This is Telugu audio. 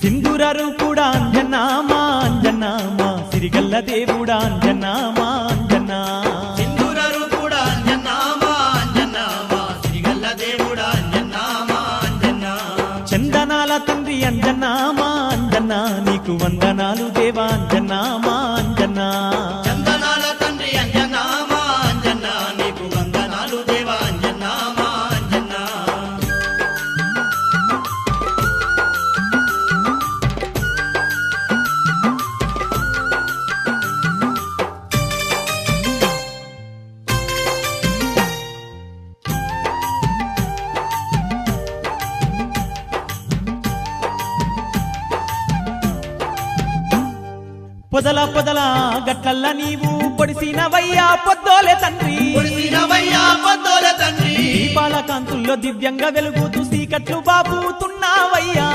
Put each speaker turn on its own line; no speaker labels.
సింధూరరు కూడా అంజనా మా అంజనా మా సిరిగల్ల దేవుడా అంజనా మా అంజనా
సింధూరరు కూడా అంజనా మా అంజనా మా సిరిగల్ల దేవుడా అంజనా మా అంజనా
చందనాల తండ్రి అంజనా మా అంజనా నీకు వందనాలు దేవా అంజనా మా అంజనా
చందనాల తండ్రి అంజనా మా అంజనా నీకు వందనాలు దేవా అంజనా మా అంజనా
పొదల పొదల గట్లల్ల నీవు పొడిసినవయ్యా పొద్దోలే తండ్రి
పొడిసినవయ్యా పొద్దోలే తండ్రి
దీపాల కాంతుల్లో దివ్యంగా వెలుగుతూ చీకట్లు బాబుతున్నావయ్యా